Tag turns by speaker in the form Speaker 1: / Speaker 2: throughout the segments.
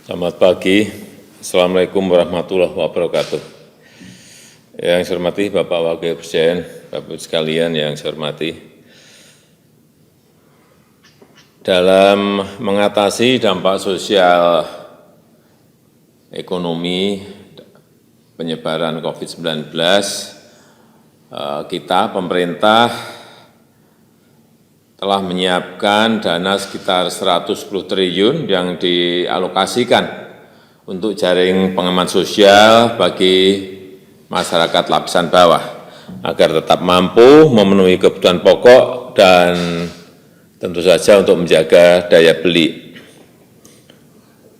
Speaker 1: Selamat pagi. Assalamualaikum warahmatullahi wabarakatuh. Yang saya hormati Bapak Wakil Presiden, Bapak Ibu sekalian yang saya hormati. Dalam mengatasi dampak sosial ekonomi penyebaran COVID-19, kita pemerintah telah menyiapkan dana sekitar 110 triliun yang dialokasikan untuk jaring pengaman sosial bagi masyarakat lapisan bawah, agar tetap mampu memenuhi kebutuhan pokok dan tentu saja untuk menjaga daya beli.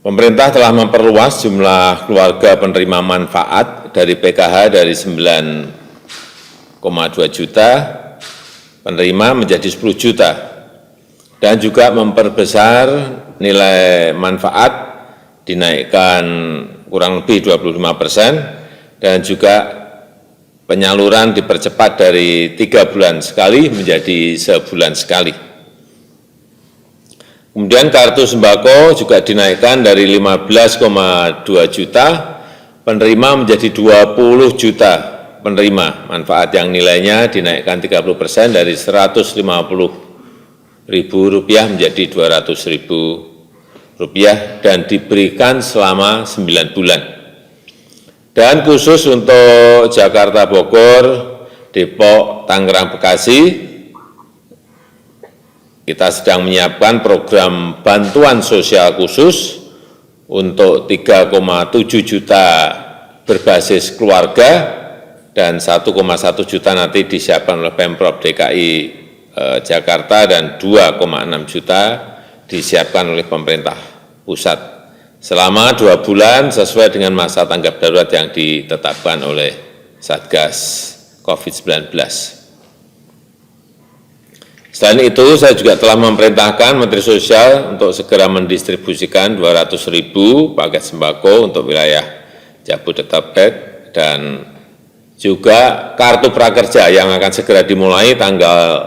Speaker 1: Pemerintah telah memperluas jumlah keluarga penerima manfaat dari PKH dari 9,2 juta penerima menjadi 10 juta, dan juga memperbesar nilai manfaat dinaikkan kurang lebih 25%, dan juga penyaluran dipercepat dari 3 bulan sekali menjadi sebulan sekali. Kemudian kartu sembako juga dinaikkan dari 15,2 juta penerima menjadi 20 juta penerima manfaat yang nilainya dinaikkan 30% dari Rp150.000 menjadi Rp200.000 dan diberikan selama 9 bulan. Dan khusus untuk Jakarta, Bogor, Depok, Tangerang, Bekasi, kita sedang menyiapkan program bantuan sosial khusus untuk 3,7 juta berbasis keluarga, dan 1,1 juta nanti disiapkan oleh Pemprov DKI Jakarta, dan 2,6 juta disiapkan oleh pemerintah pusat selama 2 bulan sesuai dengan masa tanggap darurat yang ditetapkan oleh Satgas COVID-19. Selain itu, saya juga telah memerintahkan Menteri Sosial untuk segera mendistribusikan 200.000 paket sembako untuk wilayah Jabodetabek, dan juga kartu prakerja yang akan segera dimulai tanggal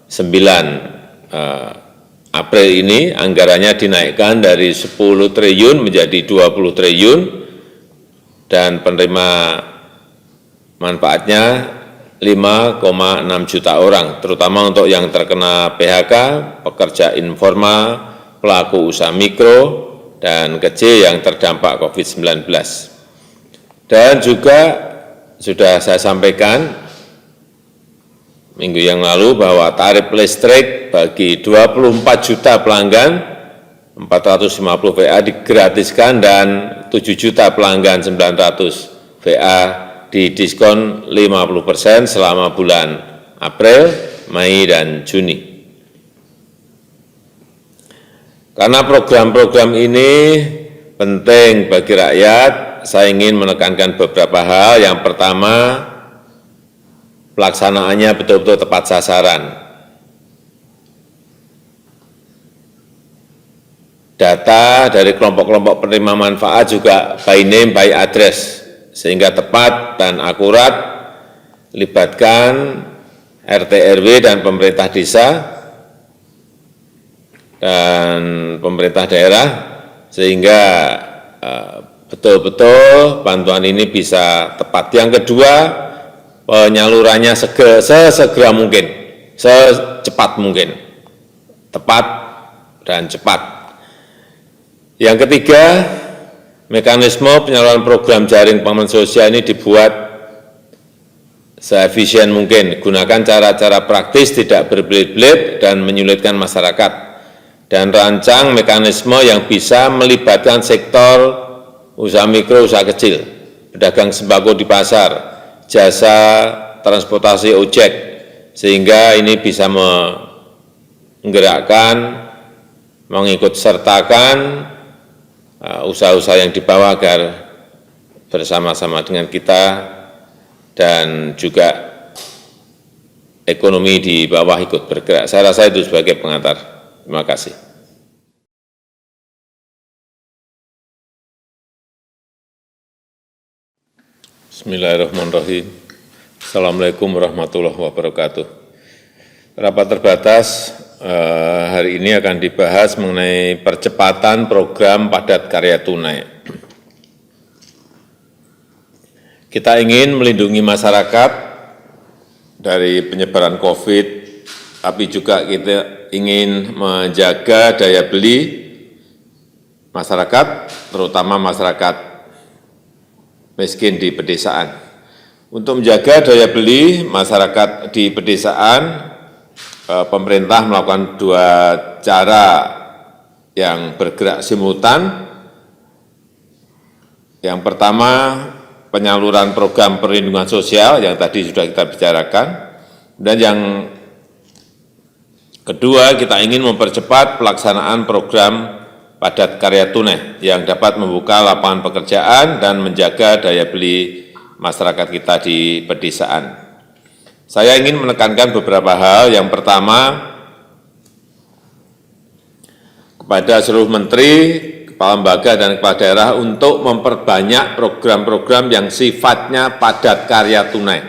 Speaker 1: 9 April ini, anggarannya dinaikkan dari 10 triliun menjadi 20 triliun, dan penerima manfaatnya 5,6 juta orang, terutama untuk yang terkena PHK, pekerja informal, pelaku usaha mikro, dan kecil yang terdampak COVID-19. Dan juga sudah saya sampaikan minggu yang lalu bahwa tarif listrik bagi 24 juta pelanggan 450 VA digratiskan, dan 7 juta pelanggan 900 VA didiskon 50% selama bulan April, Mei, dan Juni. Karena program-program ini penting bagi rakyat, saya ingin menekankan beberapa hal. Yang pertama, pelaksanaannya betul-betul tepat sasaran. Data dari kelompok-kelompok penerima manfaat juga by name, by address, sehingga tepat dan akurat, libatkan RT RW dan pemerintah desa dan pemerintah daerah, sehingga betul-betul bantuan ini bisa tepat. Yang kedua, penyalurannya sesegera mungkin, secepat mungkin, tepat dan cepat. Yang ketiga, mekanisme penyaluran program jaring pengaman sosial ini dibuat seefisien mungkin. Gunakan cara-cara praktis, tidak berbelit-belit dan menyulitkan masyarakat. Dan rancang mekanisme yang bisa melibatkan sektor usaha mikro, usaha kecil, pedagang sembako di pasar, jasa transportasi ojek, sehingga ini bisa menggerakkan, mengikut sertakan usaha-usaha yang di bawah agar bersama-sama dengan kita, dan juga ekonomi di bawah ikut bergerak. Saya rasa itu sebagai pengantar. Terima kasih. Bismillahirrahmanirrahim. Assalamualaikum warahmatullahi wabarakatuh. Rapat terbatas hari ini akan dibahas mengenai percepatan program padat karya tunai. Kita ingin melindungi masyarakat dari penyebaran COVID, tapi juga kita ingin menjaga daya beli masyarakat, terutama masyarakat miskin di pedesaan. Untuk menjaga daya beli masyarakat di pedesaan, pemerintah melakukan dua cara yang bergerak simultan. Yang pertama, penyaluran program perlindungan sosial yang tadi sudah kita bicarakan. Dan yang kedua, kita ingin mempercepat pelaksanaan program padat karya tunai yang dapat membuka lapangan pekerjaan dan menjaga daya beli masyarakat kita di pedesaan. Saya ingin menekankan beberapa hal. Yang pertama, kepada seluruh menteri, kepala lembaga, dan kepala daerah untuk memperbanyak program-program yang sifatnya padat karya tunai.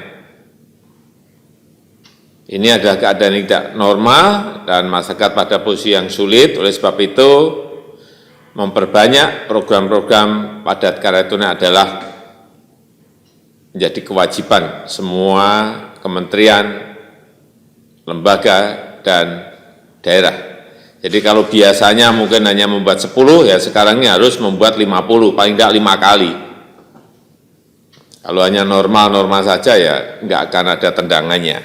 Speaker 1: Ini adalah keadaan yang tidak normal dan masyarakat pada posisi yang sulit. Oleh sebab itu, memperbanyak program-program padat karya tunai adalah menjadi kewajiban semua kementerian, lembaga, dan daerah. Jadi kalau biasanya mungkin hanya membuat 10, ya sekarang ini harus membuat 50, paling tidak 5 kali. Kalau hanya normal-normal saja ya nggak akan ada tendangannya.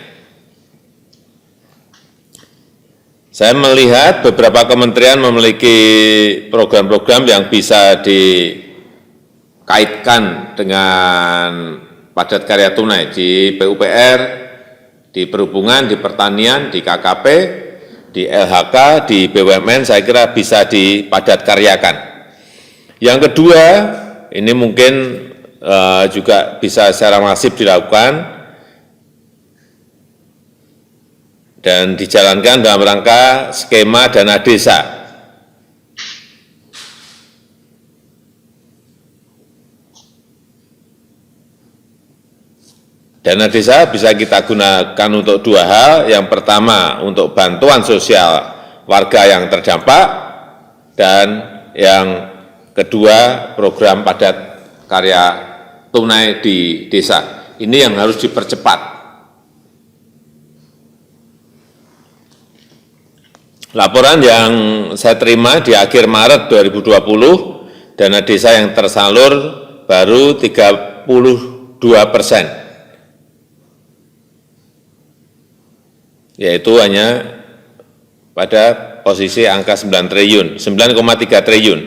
Speaker 1: Saya melihat beberapa kementerian memiliki program-program yang bisa dikaitkan dengan padat karya tunai di PUPR, di perhubungan, di pertanian, di KKP, di LHK, di BUMN, saya kira bisa dipadat karyakan. Yang kedua, ini mungkin juga bisa secara masif dilakukan dan dijalankan dalam rangka skema dana desa. Dana desa bisa kita gunakan untuk dua hal. Yang pertama, untuk bantuan sosial warga yang terdampak, dan yang kedua, program padat karya tunai di desa. Ini yang harus dipercepat. Laporan yang saya terima di akhir Maret 2020, dana desa yang tersalur baru 32%. Yaitu hanya pada posisi angka 9 triliun, 9,3 triliun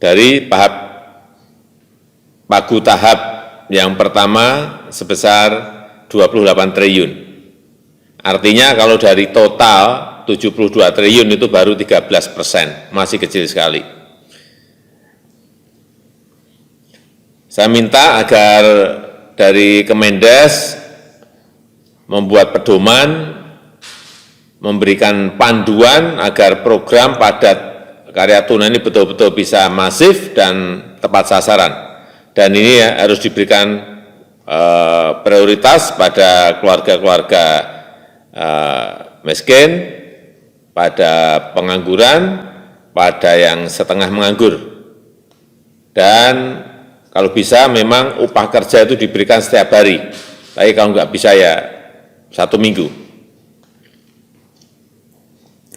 Speaker 1: dari pagu tahap yang pertama sebesar 28 triliun. Artinya kalau dari total 72 triliun itu baru 13%, masih kecil sekali. Saya minta agar dari Kemendes membuat pedoman, memberikan panduan agar program padat karya tunai ini betul-betul bisa masif dan tepat sasaran. Dan ini harus diberikan prioritas pada keluarga-keluarga miskin, pada pengangguran, pada yang setengah menganggur. Dan kalau bisa memang upah kerja itu diberikan setiap hari. Tapi kalau nggak bisa ya 1 minggu.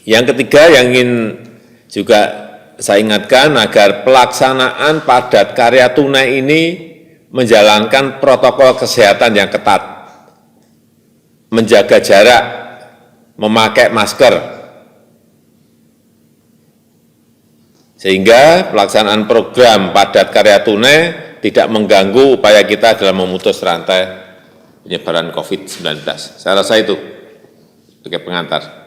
Speaker 1: Yang ketiga yang ingin juga saya ingatkan agar pelaksanaan padat karya tunai ini menjalankan protokol kesehatan yang ketat, menjaga jarak, memakai masker, sehingga pelaksanaan program padat karya tunai tidak mengganggu upaya kita dalam memutus rantai penyebaran COVID-19. Saya rasa itu sebagai pengantar.